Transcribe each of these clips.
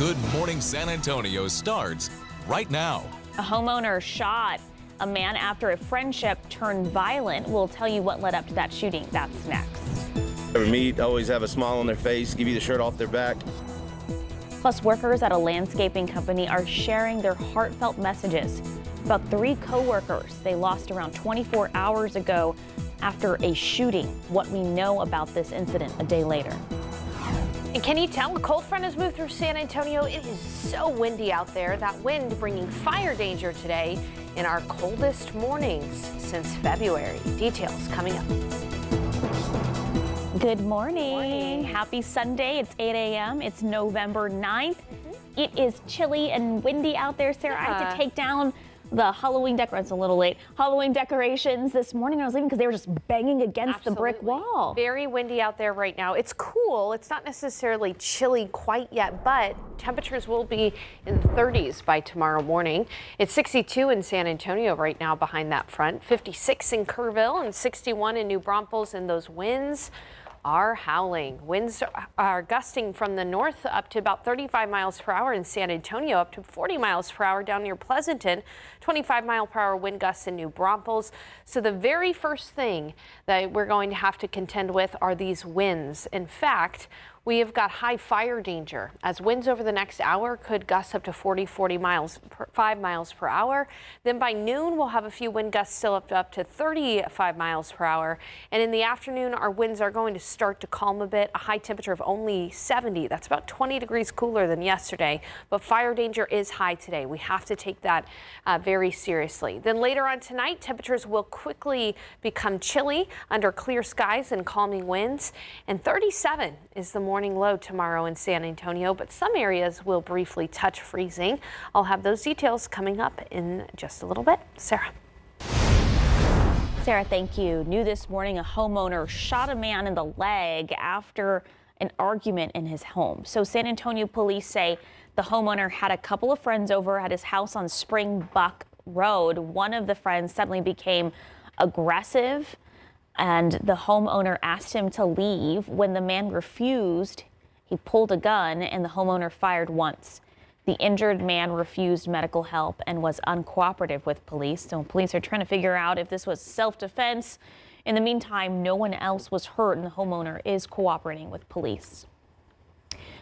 Good Morning San Antonio starts right now. A homeowner shot a man after a friendship turned violent. We'll tell you what led up to that shooting. That's next. Ever meet, always have a smile on their face, give you the shirt off their back. Plus, workers at a landscaping company are sharing their heartfelt messages about 3 co-workers they lost around 24 hours ago after a shooting. What we know about this incident a day later. And can you tell a cold front has moved through San Antonio? It is so windy out there. That wind bringing fire danger today in our coldest mornings since February. Details coming up. Good morning. Happy Sunday. It's 8 a.m. It's November 9th. It is chilly and windy out there, Sarah. I had to take down the Halloween decorations a little late. Halloween decorations this morning. I was leaving because they were just banging against the brick wall. Very windy out there right now. It's cool. It's not necessarily chilly quite yet, but temperatures will be in the 30s by tomorrow morning. It's 62 in San Antonio right now behind that front, 56 in Kerrville and 61 in New Braunfels, and those winds are howling. Winds are gusting from the north up to about 35 miles per hour in San Antonio, up to 40 miles per hour down near Pleasanton, 25-mile-per-hour wind gusts in New Braunfels. So the very first thing that we're going to have to contend with are these winds. In fact, we have got high fire danger as winds over the next hour could gust up to 5 miles per hour. Then by noon, we'll have a few wind gusts still up to 35 miles per hour. And in the afternoon, our winds are going to start to calm a bit. A high temperature of only 70. That's about 20 degrees cooler than yesterday. But fire danger is high today. We have to take that very seriously. Then later on tonight, temperatures will quickly become chilly under clear skies and calming winds. And 37 is the morning low tomorrow in San Antonio, but some areas will briefly touch freezing. I'll have those details coming up in just a little bit. Sarah, thank you. New this morning, a homeowner shot a man in the leg after an argument in his home. So San Antonio police say the homeowner had a couple of friends over at his house on Springbuck Road. One of the friends suddenly became aggressive, and the homeowner asked him to leave. When the man refused, he pulled a gun and the homeowner fired once. The injured man refused medical help and was uncooperative with police. So police are trying to figure out if this was self-defense. In the meantime, no one else was hurt and the homeowner is cooperating with police.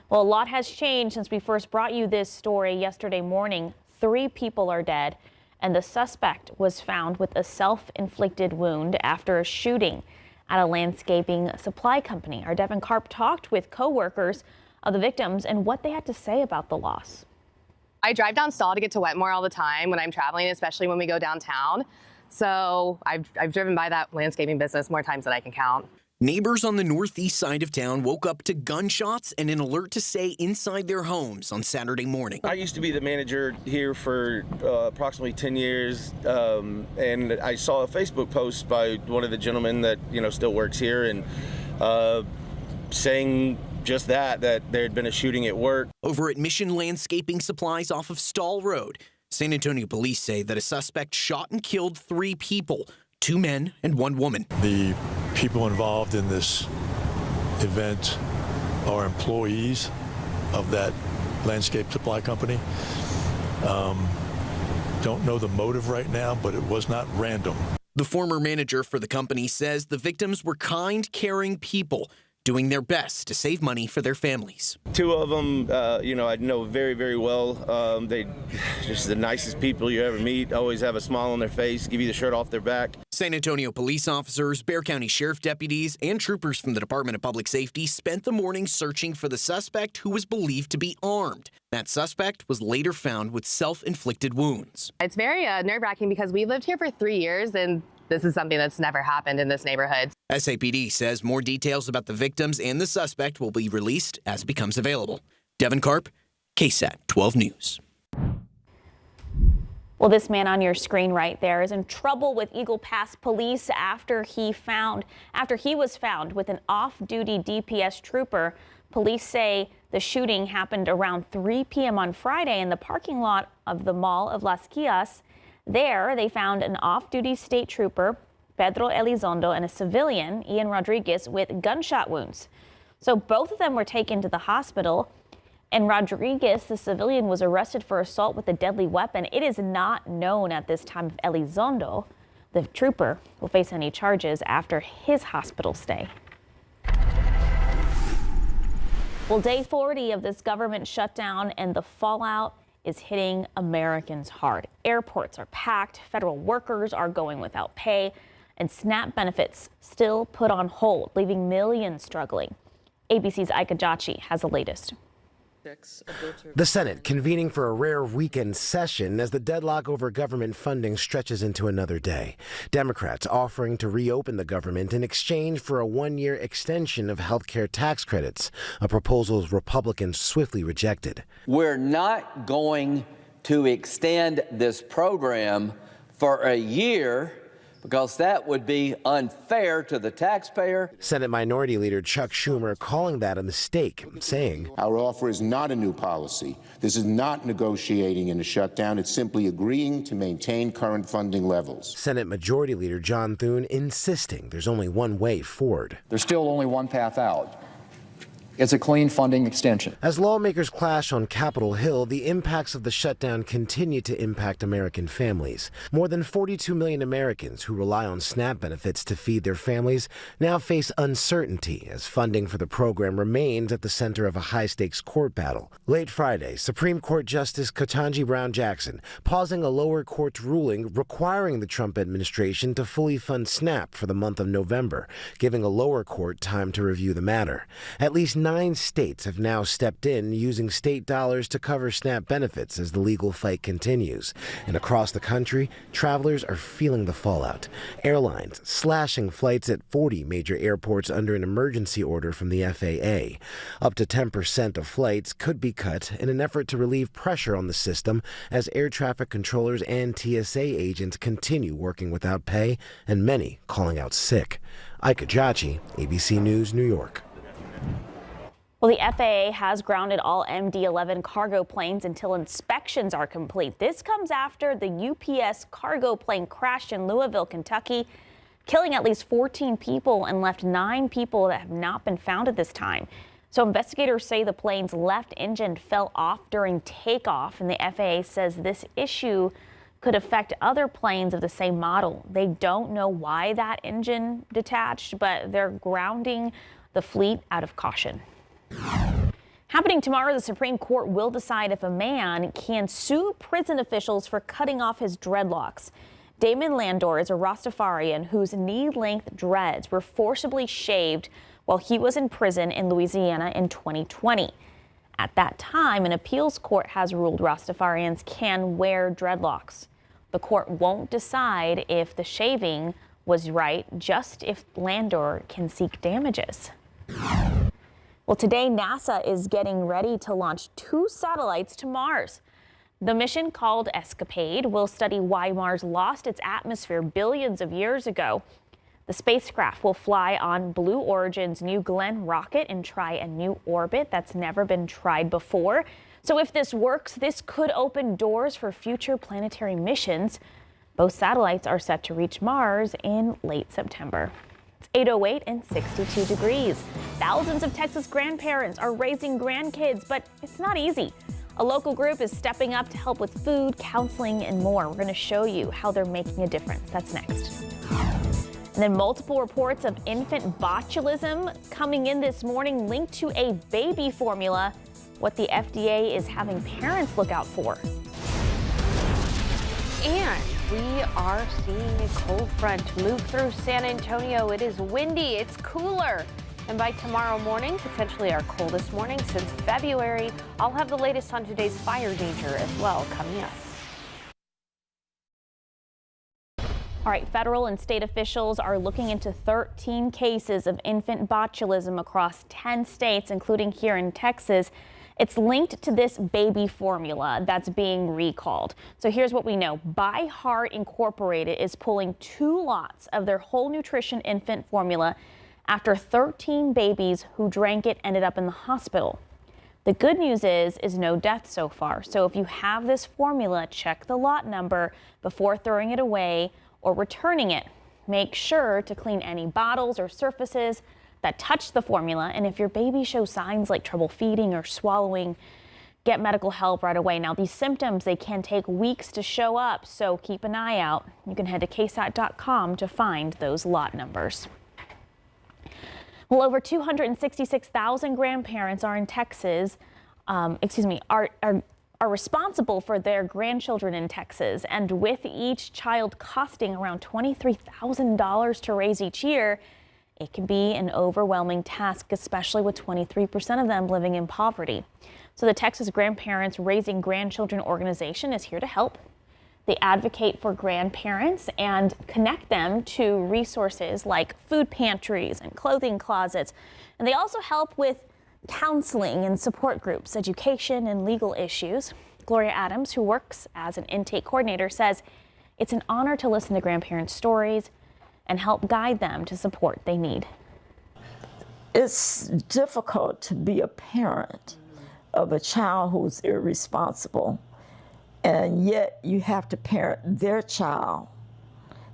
Well, a lot has changed since we first brought you this story yesterday morning. 3 people are dead, and the suspect was found with a self-inflicted wound after a shooting at a landscaping supply company. Our Devin Karp talked with co-workers of the victims and what they had to say about the loss. I drive down Stall to get to Wetmore all the time when I'm traveling, especially when we go downtown. So I've driven by that landscaping business more times than I can count. Neighbors on the northeast side of town woke up to gunshots and an alert to stay inside their homes on Saturday morning. I used to be the manager here for approximately 10 years, and I saw a Facebook post by one of the gentlemen that still works here, and saying just that there had been a shooting at work. Over at Mission Landscaping Supplies off of Stall Road, San Antonio police say that a suspect shot and killed 3 people, 2 men and 1 woman. The people involved in this event are employees of that landscape supply company. Don't know the motive right now, but it was not random. The former manager for the company says the victims were kind, caring people doing their best to save money for their families. 2 of them, I know very, very well. They just the nicest people you ever meet, always have a smile on their face, give you the shirt off their back. San Antonio police officers, Bexar County Sheriff deputies, and troopers from the Department of Public Safety spent the morning searching for the suspect who was believed to be armed. That suspect was later found with self-inflicted wounds. It's very nerve-wracking because we lived here for 3 years and this is something that's never happened in this neighborhood. SAPD says more details about the victims and the suspect will be released as it becomes available. Devin Karp, KSAT 12 News. Well, this man on your screen right there is in trouble with Eagle Pass police after he was found with an off-duty DPS trooper. Police say the shooting happened around 3 p.m. on Friday in the parking lot of the Mall of Las Quias. There, they found an off-duty state trooper, Pedro Elizondo, and a civilian, Ian Rodriguez, with gunshot wounds. So both of them were taken to the hospital. And Rodriguez, the civilian, was arrested for assault with a deadly weapon. It is not known at this time if Elizondo, the trooper, will face any charges after his hospital stay. Well, day 40 of this government shutdown, and the fallout is hitting Americans hard. Airports are packed, federal workers are going without pay, and SNAP benefits still put on hold, leaving millions struggling. ABC's Ika Jachi has the latest. The Senate convening for a rare weekend session as the deadlock over government funding stretches into another day. Democrats offering to reopen the government in exchange for a one-year extension of health care tax credits, a proposal Republicans swiftly rejected. We're not going to extend this program for a year because that would be unfair to the taxpayer. Senate Minority Leader Chuck Schumer calling that a mistake, saying, "Our offer is not a new policy. This is not negotiating in a shutdown. It's simply agreeing to maintain current funding levels." Senate Majority Leader John Thune insisting there's only one way forward. There's still only one path out. It's a clean funding extension. As lawmakers clash on Capitol Hill, the impacts of the shutdown continue to impact American families. More than 42 million Americans who rely on SNAP benefits to feed their families now face uncertainty as funding for the program remains at the center of a high-stakes court battle. Late Friday, Supreme Court Justice Ketanji Brown Jackson pausing a lower court's ruling requiring the Trump administration to fully fund SNAP for the month of November, giving a lower court time to review the matter. At least 9 states have now stepped in using state dollars to cover SNAP benefits as the legal fight continues. And across the country, travelers are feeling the fallout. Airlines slashing flights at 40 major airports under an emergency order from the FAA. Up to 10% of flights could be cut in an effort to relieve pressure on the system as air traffic controllers and TSA agents continue working without pay and many calling out sick. Ika Jachi, ABC News, New York. Well, the FAA has grounded all MD-11 cargo planes until inspections are complete. This comes after the UPS cargo plane crashed in Louisville, Kentucky, killing at least 14 people and left 9 people that have not been found at this time. So investigators say the plane's left engine fell off during takeoff, and the FAA says this issue could affect other planes of the same model. They don't know why that engine detached, but they're grounding the fleet out of caution. Happening tomorrow, the Supreme Court will decide if a man can sue prison officials for cutting off his dreadlocks. Damon Landor is a Rastafarian whose knee-length dreads were forcibly shaved while he was in prison in Louisiana in 2020. At that time, an appeals court has ruled Rastafarians can wear dreadlocks. The court won't decide if the shaving was right, just if Landor can seek damages. Well, today, NASA is getting ready to launch 2 satellites to Mars. The mission, called Escapade, will study why Mars lost its atmosphere billions of years ago. The spacecraft will fly on Blue Origin's New Glenn rocket and try a new orbit that's never been tried before. So if this works, this could open doors for future planetary missions. Both satellites are set to reach Mars in late September. It's 8:08 and 62 degrees. Thousands of Texas grandparents are raising grandkids, but it's not easy. A local group is stepping up to help with food, counseling, and more. We're going to show you how they're making a difference. That's next. And then multiple reports of infant botulism coming in this morning linked to a baby formula, what the FDA is having parents look out for. And we are seeing a cold front move through San Antonio. It is windy, it's cooler. And by tomorrow morning, potentially our coldest morning since February. I'll have the latest on today's fire danger as well coming up. All right, federal and state officials are looking into 13 cases of infant botulism across 10 states, including here in Texas. It's linked to this baby formula that's being recalled. So here's what we know. By Heart Incorporated is pulling 2 lots of their whole nutrition infant formula after 13 babies who drank it ended up in the hospital. The good news is no death so far. So if you have this formula, check the lot number before throwing it away or returning it. Make sure to clean any bottles or surfaces that touch the formula, and if your baby shows signs like trouble feeding or swallowing, get medical help right away. Now, these symptoms, they can take weeks to show up, so keep an eye out. You can head to KSAT.com to find those lot numbers. Well, over 266,000 grandparents are in Texas, are responsible for their grandchildren in Texas. And with each child costing around $23,000 to raise each year, it can be an overwhelming task, especially with 23% of them living in poverty. So the Texas Grandparents Raising Grandchildren organization is here to help. They advocate for grandparents and connect them to resources like food pantries and clothing closets. And they also help with counseling and support groups, education and legal issues. Gloria Adams, who works as an intake coordinator, says it's an honor to listen to grandparents' stories and help guide them to support they need. It's difficult to be a parent of a child who's irresponsible, and yet you have to parent their child.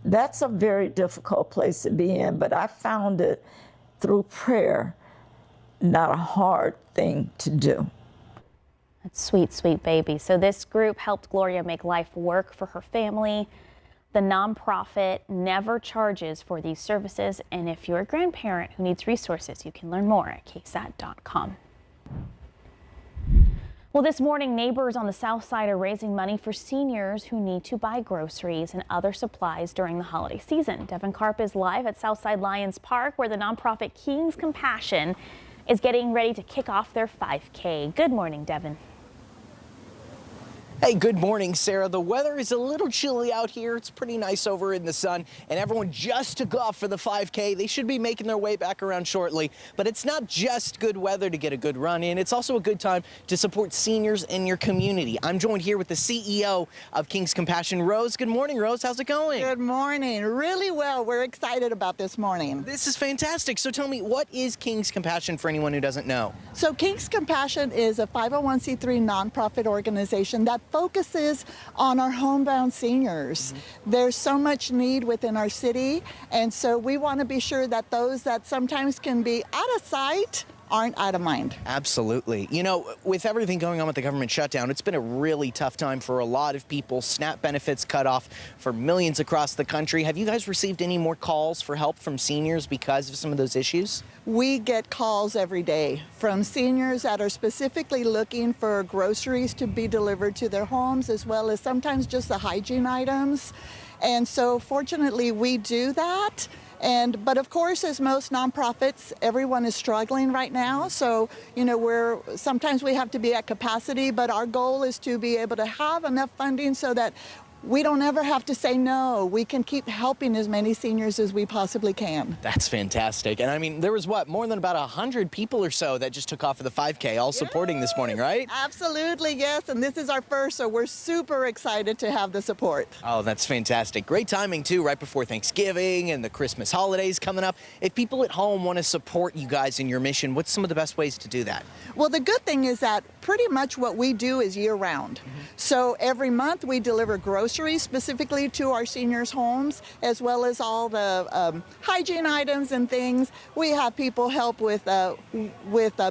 That's a very difficult place to be in, but I found it through prayer not a hard thing to do. That's sweet, sweet baby. So this group helped Gloria make life work for her family. The nonprofit never charges for these services, and if you're a grandparent who needs resources, you can learn more at KSAT.com. Well, this morning, neighbors on the south side are raising money for seniors who need to buy groceries and other supplies during the holiday season. Devin Karp is live at Southside Lions Park, where the nonprofit King's Compassion is getting ready to kick off their 5K. Good morning, Devin. Hey, good morning, Sarah. The weather is a little chilly out here. It's pretty nice over in the sun, and everyone just took off for the 5K. They should be making their way back around shortly, but it's not just good weather to get a good run in. It's also a good time to support seniors in your community. I'm joined here with the CEO of King's Compassion, Rose. Good morning, Rose. How's it going? Good morning. Really well. We're excited about this morning. This is fantastic. So tell me, what is King's Compassion for anyone who doesn't know? So King's Compassion is a 501c3 nonprofit organization that focuses on our homebound seniors. There's so much need within our city, and so we want to be sure that those that sometimes can be out of sight aren't out of mind. Absolutely. You know, with everything going on with the government shutdown, it's been a really tough time for a lot of people. SNAP benefits cut off for millions across the country. Have you guys received any more calls for help from seniors because of some of those issues? We get calls every day from seniors that are specifically looking for groceries to be delivered to their homes, as well as sometimes just the hygiene items. And so fortunately we do that. But of course, as most nonprofits, everyone is struggling right now. So, you know, sometimes we have to be at capacity, but our goal is to be able to have enough funding so that we don't ever have to say no. We can keep helping as many seniors as we possibly can. That's fantastic. And I mean, there was more than about 100 people or so that just took off for the 5K, all supporting this morning, right? Absolutely, yes. And this is our first, so we're super excited to have the support. Oh, that's fantastic. Great timing, too, right before Thanksgiving and the Christmas holidays coming up. If people at home want to support you guys in your mission, what's some of the best ways to do that? Well, the good thing is that pretty much what we do is year-round. So every month we deliver groceries specifically to our seniors' homes, as well as all the hygiene items and things. We have people help with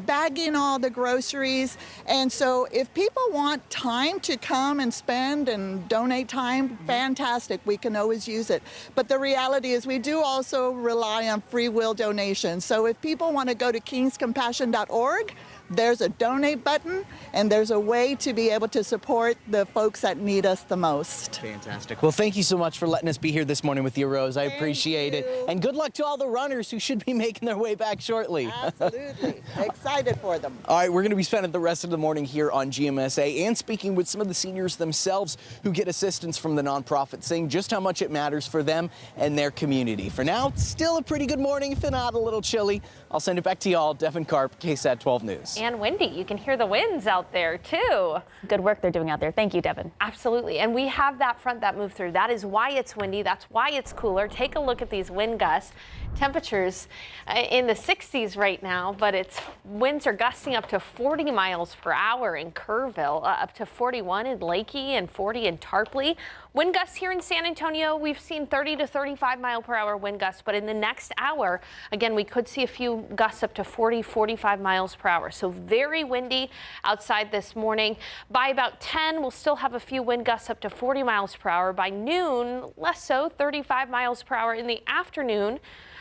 bagging all the groceries. And so if people want time to come and spend and donate time, fantastic, we can always use it. But the reality is we do also rely on free will donations. So if people want to go to kingscompassion.org, there's a donate button, and there's a way to be able to support the folks that need us the most. Fantastic. Well, thank you so much for letting us be here this morning with you, Rose. I appreciate it. And good luck to all the runners who should be making their way back shortly. Absolutely. Excited for them. All right, we're going to be spending the rest of the morning here on GMSA and speaking with some of the seniors themselves who get assistance from the nonprofit, saying just how much it matters for them and their community. For now, it's still a pretty good morning, if not a little chilly. I'll send it back to y'all. Devin Karp, KSAT 12 News. And windy. You can hear the winds out there, too. Good work they're doing out there. Thank you, Devin. Absolutely. And we have that front that moved through. That is why it's windy. That's why it's cooler. Take a look at these wind gusts. Temperatures in the 60s right now, but winds are gusting up to 40 miles per hour in Kerrville, up to 41 in Lakey and 40 in Tarpley. Wind gusts here in San Antonio, we've seen 30 to 35 mile per hour wind gusts, but in the next hour, again, we could see a few gusts up to 40, 45 miles per hour. So So very windy outside this morning. By about 10, we'll still have a few wind gusts up to 40 miles per hour. By noon, less so, 35 miles per hour. In the afternoon,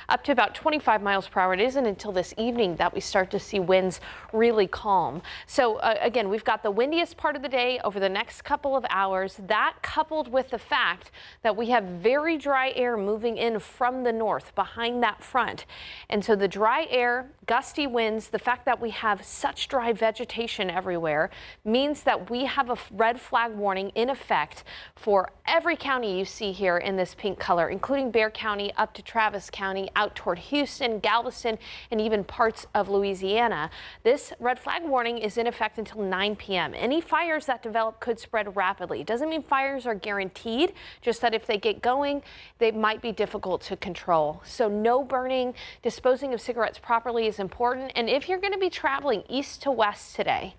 up to about 25 miles per hour. It isn't until this evening that we start to see winds really calm. So again, we've got the windiest part of the day over the next couple of hours. That coupled with the fact that we have very dry air moving in from the north behind that front. And so the dry air, gusty winds, the fact that we have such dry vegetation everywhere means that we have a red flag warning in effect for every county you see here in this pink color, including Bexar County up to Travis County, out toward Houston, Galveston, and even parts of Louisiana. This red flag warning is in effect until 9 p.m. Any fires that develop could spread rapidly. It doesn't mean fires are guaranteed, just that if they get going, they might be difficult to control. So no burning, disposing of cigarettes properly is important. And if you're going to be traveling east to west today,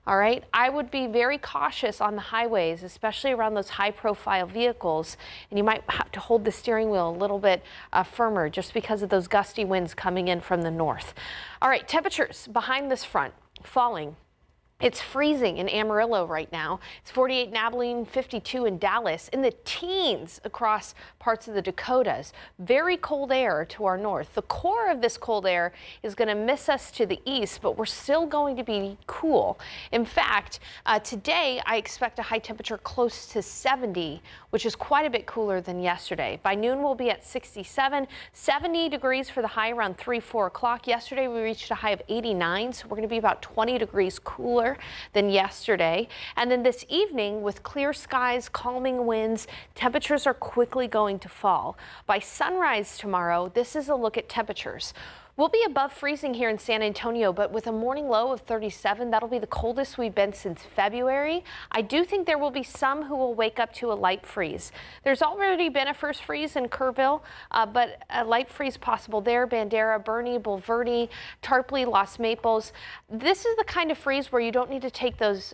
all right, I would be very cautious on the highways, especially around those high-profile vehicles, and you might have to hold the steering wheel a little bit firmer just because of those gusty winds coming in from the north. All right, temperatures behind this front falling. It's freezing in Amarillo right now. It's 48 in Abilene, 52 in Dallas, in the teens across parts of the Dakotas. Very cold air to our north. The core of this cold air is going to miss us to the east, but we're still going to be cool. In fact, today I expect a high temperature close to 70, which is quite a bit cooler than yesterday. By noon, we'll be at 67, 70 degrees for the high around 3, 4 o'clock. Yesterday, we reached a high of 89, so we're going to be about 20 degrees cooler than yesterday. And then this evening, with clear skies, calming winds, temperatures are quickly going to fall. By sunrise tomorrow, this is a look at temperatures. We'll be above freezing here in San Antonio, but with a morning low of 37, that'll be the coldest we've been since February. I do think there will be some who will wake up to a light freeze. There's already been a first freeze in Kerrville, but a light freeze possible there. Bandera, Bernie, Bulverde, Tarpley, Los Maples. This is the kind of freeze where you don't need to take those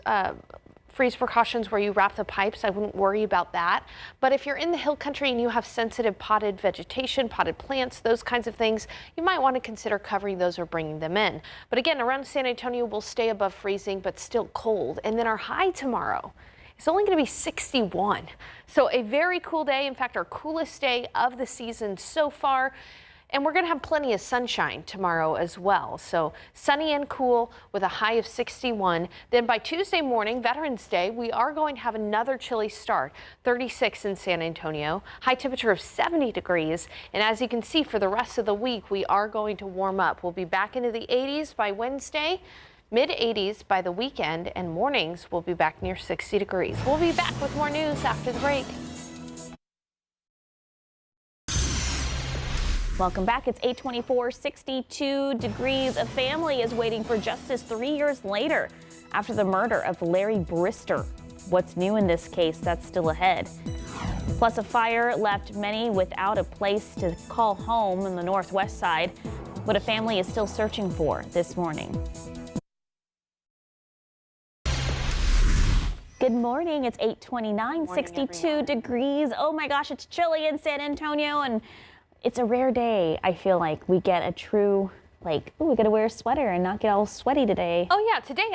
freeze precautions where you wrap the pipes. I wouldn't worry about that. But if you're in the hill country and you have sensitive potted vegetation, potted plants, those kinds of things, you might want to consider covering those or bringing them in. But again, around San Antonio, we'll stay above freezing, but still cold. And then our high tomorrow is only going to be 61. So a very cool day. In fact, our coolest day of the season so far. And we're going to have plenty of sunshine tomorrow as well. So sunny and cool with a high of 61. Then by Tuesday morning, Veterans Day, we are going to have another chilly start. 36 in San Antonio, high temperature of 70 degrees. And as you can see, for the rest of the week, we are going to warm up. We'll be back into the 80s by Wednesday, mid 80s by the weekend, and mornings will be back near 60 degrees. We'll be back with more news after the break. Welcome back. It's 8:24, 62 degrees. A family is waiting for justice 3 years later after the murder of Larry Brister. What's new in this case? That's still ahead. Plus, a fire left many without a place to call home in the northwest side. What a family is still searching for this morning. Good morning. It's 8:29, 62 degrees. Oh my gosh, it's chilly in San Antonio, and it's a rare day. I feel like we get a true, like, oh, we got to wear a sweater and not get all sweaty today. Oh yeah, today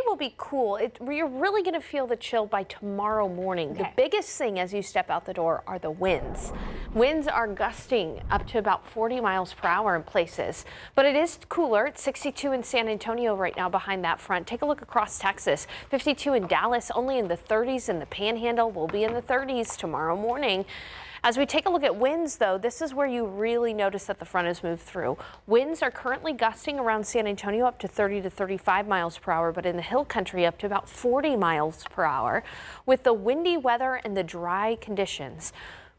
will be cool. You're really going to feel the chill by tomorrow morning. Okay. The biggest thing as you step out the door are the winds. Winds are gusting up to about 40 miles per hour in places, but it is cooler. It's 62 in San Antonio right now behind that front. Take a look across Texas. 52 in Dallas, only in the 30s in the Panhandle. We'll be in the 30s tomorrow morning. As we take a look at winds, though, this is where you really notice that the front has moved through. Winds are currently gusting around San Antonio up to 30 to 35 miles per hour, but in the hill country up to about 40 miles per hour. With the windy weather and the dry conditions,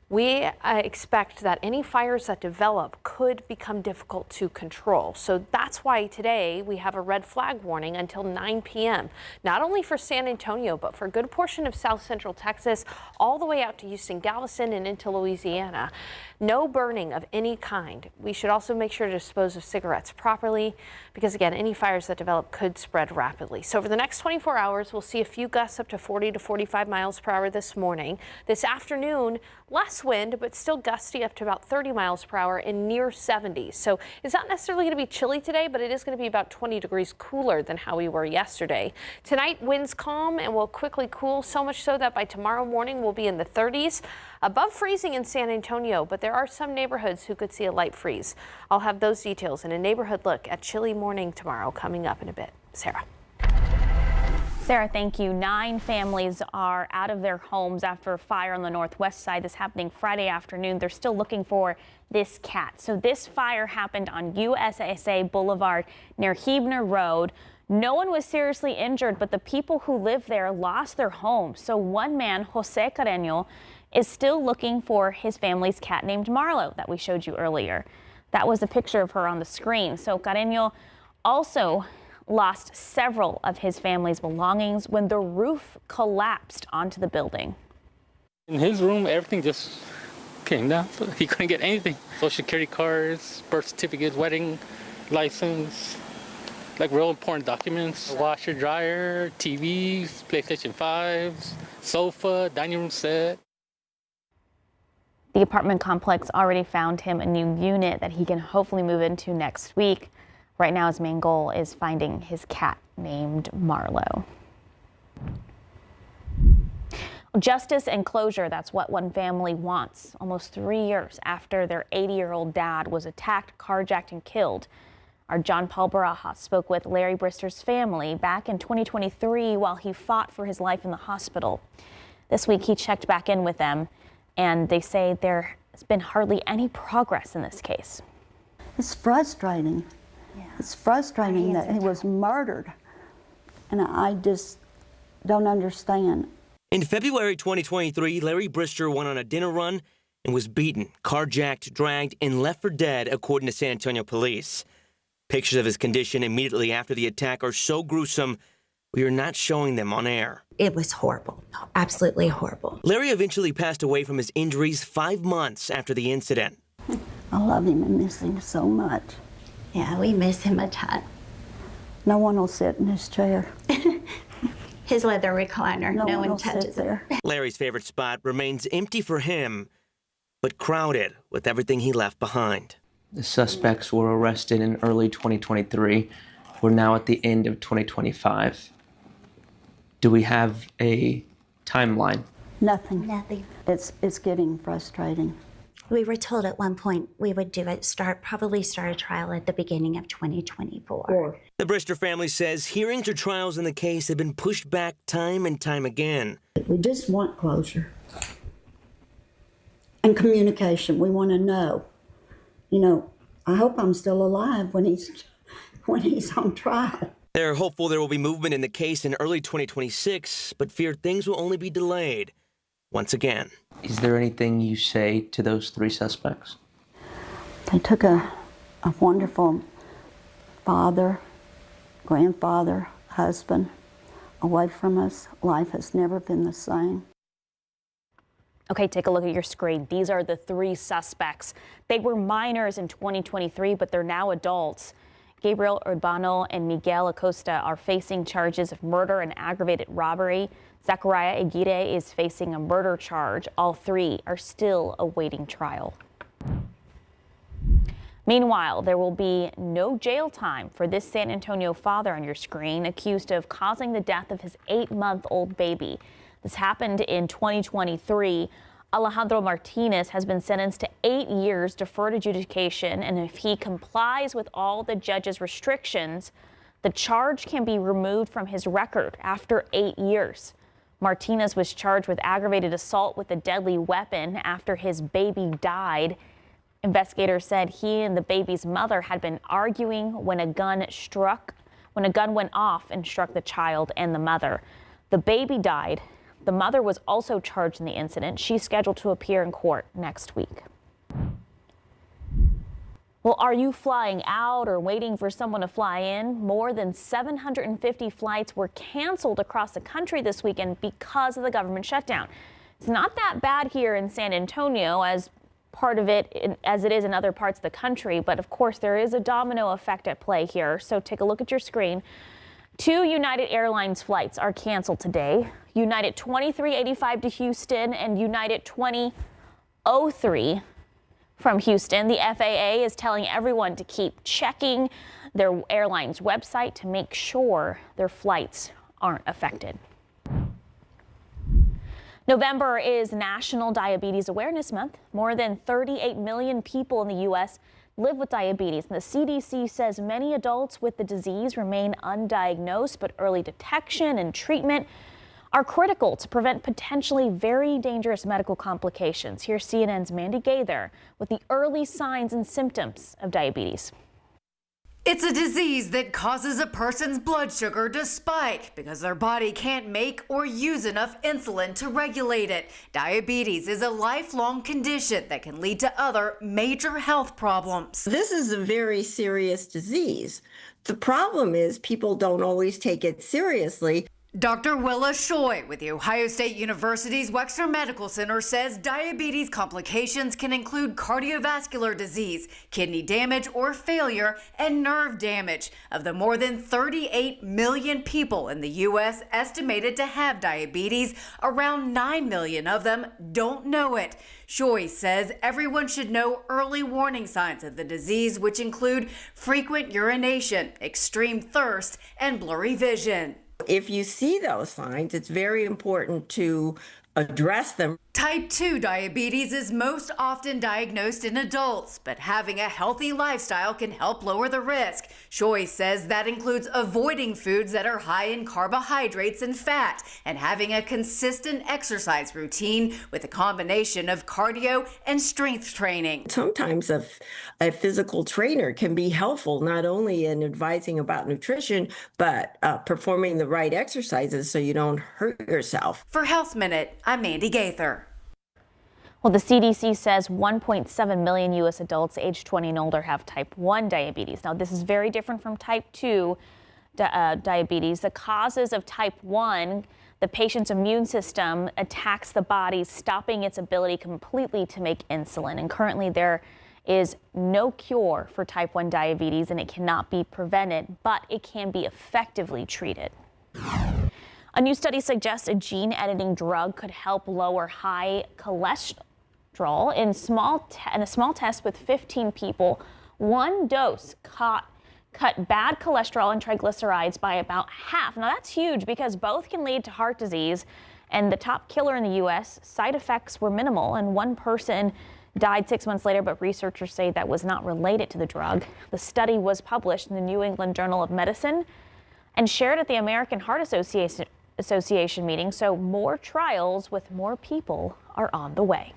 we expect that any fires that develop could become difficult to control. So that's why today we have a red flag warning until 9 p.m. Not only for San Antonio, but for a good portion of south central Texas, all the way out to Houston, Galveston, and into Louisiana. No burning of any kind. We should also make sure to dispose of cigarettes properly because, again, any fires that develop could spread rapidly. So over the next 24 hours, we'll see a few gusts up to 40 to 45 miles per hour this morning. This afternoon, less less wind, but still gusty up to about 30 miles per hour and near 70. So it's not necessarily going to be chilly today, but it is going to be about 20 degrees cooler than how we were yesterday. Tonight, winds calm and will quickly cool, so much so that by tomorrow morning we'll be in the 30s. Above freezing in San Antonio, but there are some neighborhoods who could see a light freeze. I'll have those details in a neighborhood look at chilly morning tomorrow coming up in a bit. Sarah. Sarah, thank you. 9 families are out of their homes after a fire on the northwest side. This happening Friday afternoon. They're still looking for this cat. So this fire happened on USSA Boulevard near Huebner Road. No one was seriously injured, but the people who live there lost their homes. So one man, Jose Carreño, is still looking for his family's cat named Marlo that we showed you earlier. That was a picture of her on the screen. So Carreño also lost several of his family's belongings when the roof collapsed onto the building. In his room, everything just came down. So he couldn't get anything. Social security cards, birth certificates, wedding license, like real important documents. Washer, dryer, TVs, PlayStation 5s, sofa, dining room set. The apartment complex already found him a new unit that he can hopefully move into next week. Right now, his main goal is finding his cat named Marlo. Justice and closure, that's what one family wants. Almost 3 years after their 80-year-old dad was attacked, carjacked, and killed. Our John Paul Barajas spoke with Larry Brister's family back in 2023 while he fought for his life in the hospital. This week, he checked back in with them, and they say there has been hardly any progress in this case. It's frustrating. Yeah. It's frustrating that he was murdered, and I just don't understand. In February 2023, Larry Brister went on a dinner run and was beaten, carjacked, dragged, and left for dead, according to San Antonio police. Pictures of his condition immediately after the attack are so gruesome, we are not showing them on air. It was horrible, absolutely horrible. Larry eventually passed away from his injuries 5 months after the incident. I love him and miss him so much. Yeah, we miss him a ton. No one will sit in his chair. His leather recliner, no one touches it. Larry's favorite spot remains empty for him, but crowded with everything he left behind. The suspects were arrested in early 2023. We're now at the end of 2025. Do we have a timeline? Nothing. Nothing. It's getting frustrating. We were told at one point we would probably start a trial at the beginning of 2024. The Brister family says hearings or trials in the case have been pushed back time and time again. We just want closure and communication. We want to know. You know, I hope I'm still alive when he's on trial. They're hopeful there will be movement in the case in early 2026, but fear things will only be delayed once again. Is there anything you say to those 3 suspects? They took a wonderful father, grandfather, husband away from us. Life has never been the same. Okay, take a look at your screen. These are the 3 suspects. They were minors in 2023, but they're now adults. Gabriel Urbano and Miguel Acosta are facing charges of murder and aggravated robbery. Zachariah Aguirre is facing a murder charge. All 3 are still awaiting trial. Meanwhile, there will be no jail time for this San Antonio father on your screen, accused of causing the death of his 8-month-old baby. This happened in 2023. Alejandro Martinez has been sentenced to 8 years deferred adjudication, and if he complies with all the judge's restrictions, the charge can be removed from his record after 8 years. Martinez was charged with aggravated assault with a deadly weapon after his baby died. Investigators said he and the baby's mother had been arguing when a gun went off and struck the child and the mother. The baby died. The mother was also charged in the incident. She's scheduled to appear in court next week. Well, are you flying out or waiting for someone to fly in? More than 750 flights were canceled across the country this weekend because of the government shutdown. It's not that bad here in San Antonio as it is in other parts of the country, but of course there is a domino effect at play here. So take a look at your screen. 2 United Airlines flights are canceled today. United 2385 to Houston and United 20 03 from Houston. The FAA is telling everyone to keep checking their airline's website to make sure their flights aren't affected. November is National Diabetes Awareness Month. More than 38 million people in the U.S. live with diabetes. And the CDC says many adults with the disease remain undiagnosed, but early detection and treatment are critical to prevent potentially very dangerous medical complications. Here's CNN's Mandy Gaither with the early signs and symptoms of diabetes. It's a disease that causes a person's blood sugar to spike because their body can't make or use enough insulin to regulate it. Diabetes is a lifelong condition that can lead to other major health problems. This is a very serious disease. The problem is people don't always take it seriously. Dr. Willa Choi with the Ohio State University's Wexner Medical Center says diabetes complications can include cardiovascular disease, kidney damage or failure, and nerve damage. Of the more than 38 million people in the U.S. estimated to have diabetes, around 9 million of them don't know it. Choi says everyone should know early warning signs of the disease, which include frequent urination, extreme thirst, and blurry vision. If you see those signs, it's very important to address them. Type 2 diabetes is most often diagnosed in adults, but having a healthy lifestyle can help lower the risk. Choi says that includes avoiding foods that are high in carbohydrates and fat, and having a consistent exercise routine with a combination of cardio and strength training. Sometimes a physical trainer can be helpful not only in advising about nutrition, but performing the right exercises so you don't hurt yourself. For Health Minute, I'm Mandy Gaither. Well, the CDC says 1.7 million U.S. adults aged 20 and older have type 1 diabetes. Now, this is very different from type 2 diabetes. The causes of type 1, the patient's immune system attacks the body, stopping its ability completely to make insulin. And currently there is no cure for type 1 diabetes, and it cannot be prevented, but it can be effectively treated. A new study suggests a gene editing drug could help lower high cholesterol. In a small test with 15 people, one dose cut bad cholesterol and triglycerides by about half. Now that's huge because both can lead to heart disease, and the top killer in the U.S., side effects were minimal, and one person died 6 months later, but researchers say that was not related to the drug. The study was published in the New England Journal of Medicine and shared at the American Heart Association meeting, so more trials with more people are on the way.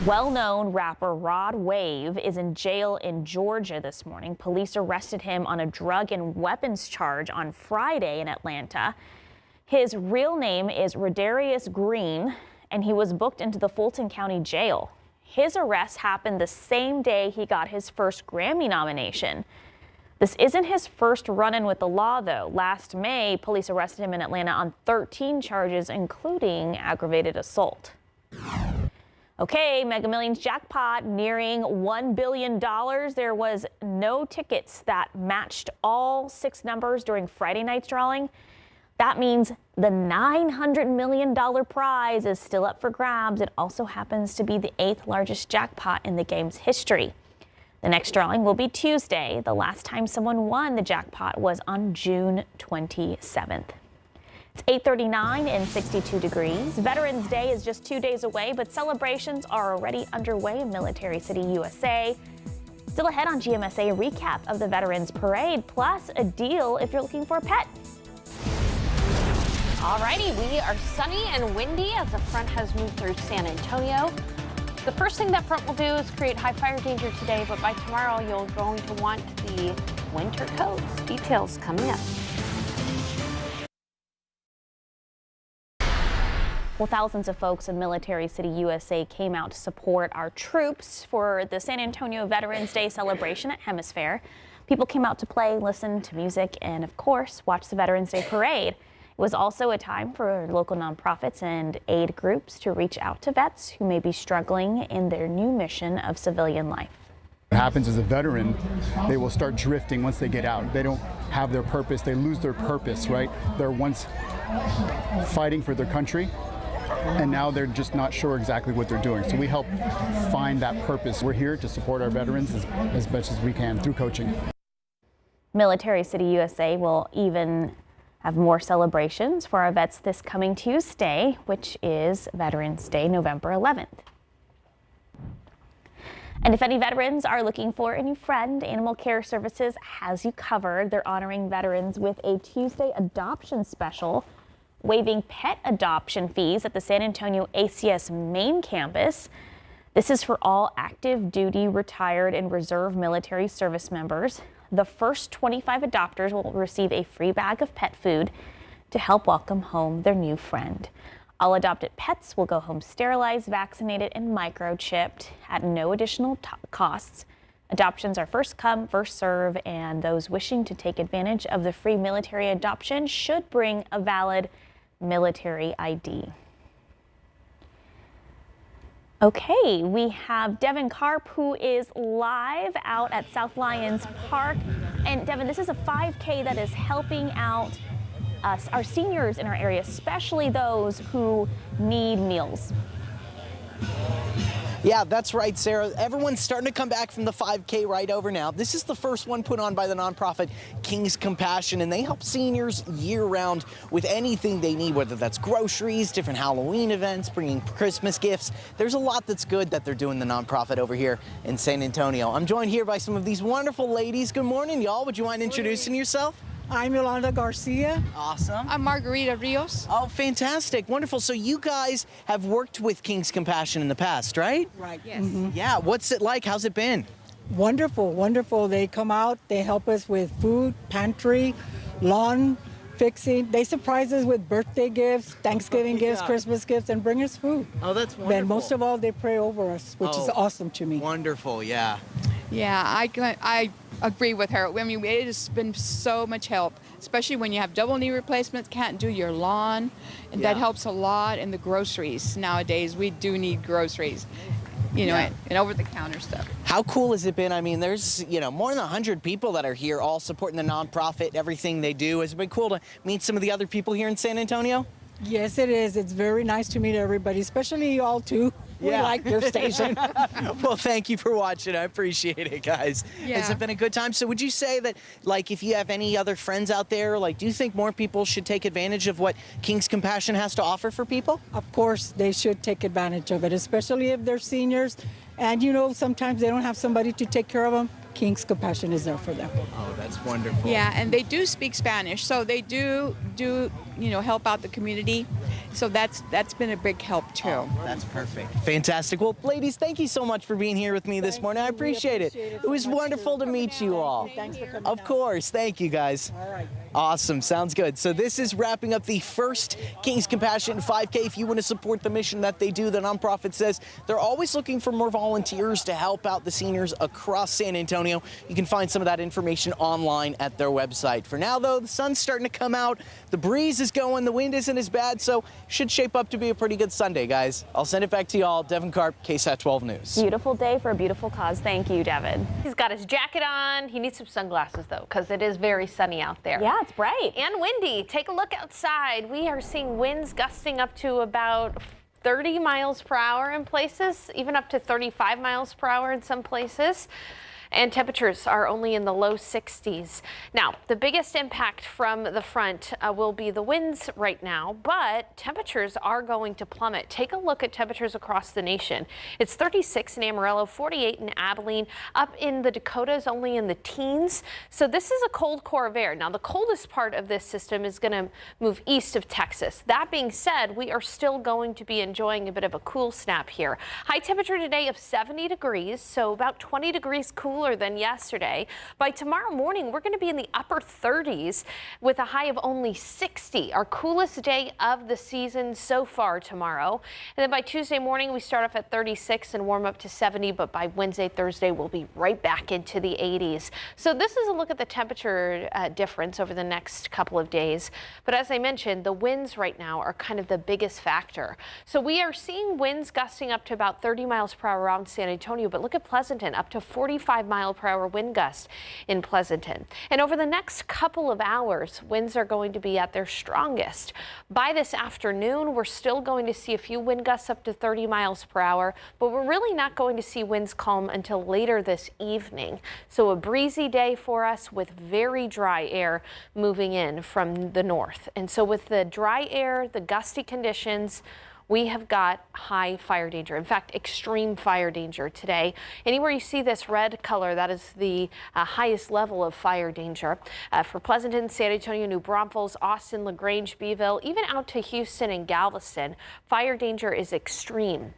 Well-known rapper Rod Wave is in jail in Georgia this morning. Police arrested him on a drug and weapons charge on Friday in Atlanta. His real name is Rodarius Green, and he was booked into the Fulton County Jail. His arrest happened the same day he got his first Grammy nomination. This isn't his first run-in with the law, though. Last May, police arrested him in Atlanta on 13 charges, including aggravated assault. Okay, Mega Millions jackpot nearing $1 billion. There was no tickets that matched all 6 numbers during Friday night's drawing. That means the $900 million prize is still up for grabs. It also happens to be the 8th largest jackpot in the game's history. The next drawing will be Tuesday. The last time someone won the jackpot was on June 27th. It's 8:39 and 62 degrees. Veterans Day is just 2 days away, but celebrations are already underway in Military City, USA. Still ahead on GMSA, a recap of the Veterans Parade, plus a deal if you're looking for a pet. Alrighty, we are sunny and windy as the front has moved through San Antonio. The first thing that front will do is create high fire danger today, but by tomorrow you're going to want the winter coats. Details coming up. Well, thousands of folks in Military City, USA came out to support our troops for the San Antonio Veterans Day celebration at Hemisphere. People came out to play, listen to music, and of course, watch the Veterans Day Parade. It was also a time for local nonprofits and aid groups to reach out to vets who may be struggling in their new mission of civilian life. What happens as a veteran, they will start drifting once they get out. They don't have their purpose, they lose their purpose, right? They're once fighting for their country, and now they're just not sure exactly what they're doing. So we help find that purpose. We're here to support our veterans as much as we can through coaching. Military City USA will even have more celebrations for our vets this coming Tuesday, which is Veterans Day, November 11th. And if any veterans are looking for a new friend, Animal Care Services has you covered. They're honoring veterans with a Tuesday adoption special, waiving pet adoption fees at the San Antonio ACS main campus. This is for all active duty, retired, and reserve military service members. The first 25 adopters will receive a free bag of pet food to help welcome home their new friend. All adopted pets will go home sterilized, vaccinated, and microchipped at no additional costs. Adoptions are first come, first serve, and those wishing to take advantage of the free military adoption should bring a valid military ID. Okay, we have Devin Karp, who is live out at South Lyons Park. And Devin, this is a 5K that is helping out us, our seniors in our area, especially those who need meals. Yeah, that's right, Sarah. Everyone's starting to come back from the 5K right over now. This is the first one put on by the nonprofit King's Compassion, and they help seniors year-round with anything they need, whether that's groceries, different Halloween events, bringing Christmas gifts. There's a lot that's good that they're doing, the nonprofit over here in San Antonio. I'm joined here by some of these wonderful ladies. Good morning, y'all. Would you mind introducing yourself? I'm Yolanda Garcia. Awesome. I'm Margarita Rios. Oh, fantastic. Wonderful. So you guys have worked with King's Compassion in the past, right? Right. Yes. Mm-hmm. Yeah. What's it like? How's it been? Wonderful, wonderful. They come out, they help us with food, pantry, lawn fixing. They surprise us with birthday gifts, Thanksgiving gifts, Christmas gifts, and bring us food. Oh, that's wonderful. And most of all, they pray over us, which is awesome to me. Wonderful, yeah. Yeah, I agree with her. I mean, it has been so much help, especially when you have double knee replacements, can't do your lawn, and that helps a lot. And the groceries nowadays, we do need groceries, you know, and over-the-counter stuff. How cool has it been? I mean, there's, more than 100 people that are here all supporting the nonprofit, everything they do. Has it been cool to meet some of the other people here in San Antonio? Yes, it is. It's very nice to meet everybody, especially y'all too. We like your station. Well, thank you for watching. I appreciate it, guys. Yeah. Has it been a good time? So would you say that, like, if you have any other friends out there, like, do you think more people should take advantage of what King's Compassion has to offer for people? Of course, they should take advantage of it, especially if they're seniors. And, sometimes they don't have somebody to take care of them. King's Compassion is there for them. Oh, that's wonderful. Yeah, and they do speak Spanish, so they do help out the community. So that's been a big help too. Oh, that's perfect. Fantastic. Well, ladies, thank you so much for being here with me this morning. I appreciate it. It was wonderful to meet you all. Thanks for coming. Of course. Thank you, guys. All right. Awesome. Sounds good. So this is wrapping up the first King's Compassion 5K. If you want to support the mission that they do, the nonprofit says they're always looking for more volunteers to help out the seniors across San Antonio. You can find some of that information online at their website. For now, though, the sun's starting to come out. The breeze is going. The wind isn't as bad, so should shape up to be a pretty good Sunday, guys. I'll send it back to y'all. Devin Karp, KSAT 12 News. Beautiful day for a beautiful cause. Thank you, Devin. He's got his jacket on. He needs some sunglasses, though, because it is very sunny out there. Yeah, it's bright. And windy. Take a look outside. We are seeing winds gusting up to about 30 miles per hour in places, even up to 35 miles per hour in some places. And temperatures are only in the low 60s. Now, the biggest impact from the front will be the winds right now, but temperatures are going to plummet. Take a look at temperatures across the nation. It's 36 in Amarillo, 48 in Abilene, up in the Dakotas only in the teens. So this is a cold core of air. Now, the coldest part of this system is going to move east of Texas. That being said, we are still going to be enjoying a bit of a cool snap here. High temperature today of 70 degrees, so about 20 degrees cooler than yesterday. By tomorrow morning, we're going to be in the upper 30s with a high of only 60. Our coolest day of the season so far tomorrow. And then by Tuesday morning, we start off at 36 and warm up to 70. But by Wednesday, Thursday, we'll be right back into the 80s. So this is a look at the temperature difference over the next couple of days. But as I mentioned, the winds right now are kind of the biggest factor. So we are seeing winds gusting up to about 30 miles per hour around San Antonio. But look at Pleasanton, up to 45 miles mile-per-hour wind gusts in Pleasanton. And over the next couple of hours, winds are going to be at their strongest. By this afternoon, we're still going to see a few wind gusts up to 30 miles per hour, but we're really not going to see winds calm until later this evening. So a breezy day for us with very dry air moving in from the north. And so with the dry air, the gusty conditions, we have got high fire danger. In fact, extreme fire danger today. Anywhere you see this red color, that is the highest level of fire danger. For Pleasanton, San Antonio, New Braunfels, Austin, LaGrange, Beeville, even out to Houston and Galveston, fire danger is extreme.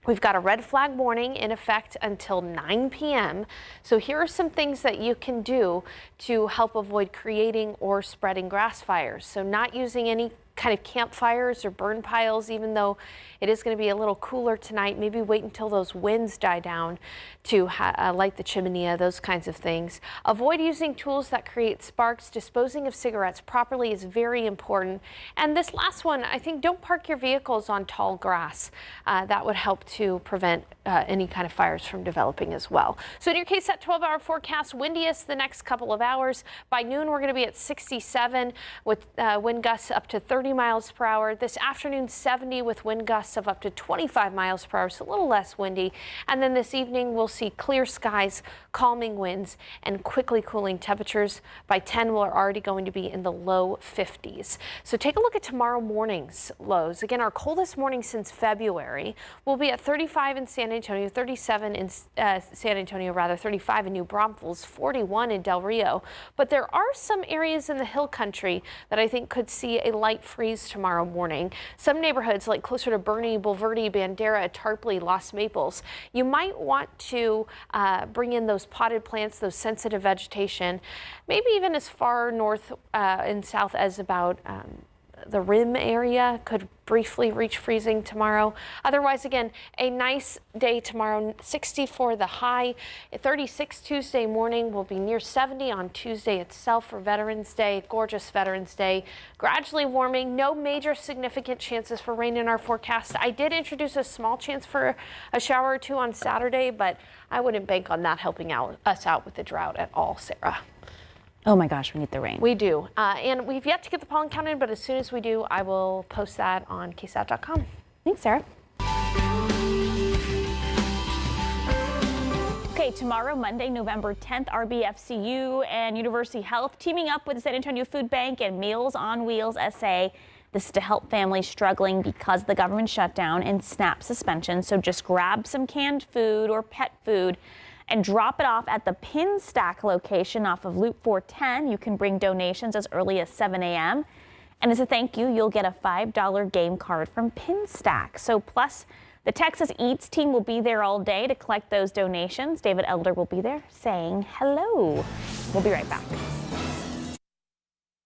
We've got a red flag warning in effect until 9 p.m. So here are some things that you can do to help avoid creating or spreading grass fires. So not using any kind of campfires or burn piles, even though it is going to be a little cooler tonight. Maybe wait until those winds die down to light the chimney, those kinds of things. Avoid using tools that create sparks. Disposing of cigarettes properly is very important. And this last one, I think, don't park your vehicles on tall grass. That would help to prevent any kind of fires from developing as well. So in your KSAT 12-hour forecast, windiest the next couple of hours. By noon, we're going to be at 67 with wind gusts up to 30 miles per hour. This afternoon, 70 with wind gusts of up to 25 miles per hour, so a little less windy. And then this evening, we'll see clear skies, calming winds, and quickly cooling temperatures. By 10, we're already going to be in the low 50s. So take a look at tomorrow morning's lows. Again, our coldest morning since February. We'll be at 35 in San Antonio, 37 in San Antonio, 35 in New Braunfels, 41 in Del Rio. But there are some areas in the hill country that I think could see a light freeze tomorrow morning. Some neighborhoods like closer to Bernie, Bulverde, Bandera, Tarpley, Los Maples, you might want to bring in those potted plants, those sensitive vegetation, maybe even as far north and south as about the rim area could briefly reach freezing tomorrow. Otherwise, again, a nice day tomorrow. 64 the high. 36 Tuesday morning. Will be near 70 on Tuesday itself for Veterans Day. Gorgeous Veterans Day. Gradually warming. No major significant chances for rain in our forecast. I did introduce a small chance for a shower or two on Saturday, but I wouldn't bank on that helping us out with the drought at all, Sarah. Oh my gosh, we need the rain. We do. And we've yet to get the pollen counted, but as soon as we do, I will post that on KSAT.com. Thanks, Sarah. Okay, tomorrow, Monday, November 10th, RBFCU and University Health teaming up with the San Antonio Food Bank and Meals on Wheels SA. This is to help families struggling because of the government shutdown and SNAP suspension. So just grab some canned food or pet food and drop it off at the Pin Stack location off of Loop 410. You can bring donations as early as 7 a.m. And as a thank you, you'll get a $5 game card from Pin Stack. So plus, the Texas Eats team will be there all day to collect those donations. David Elder will be there saying hello. We'll be right back.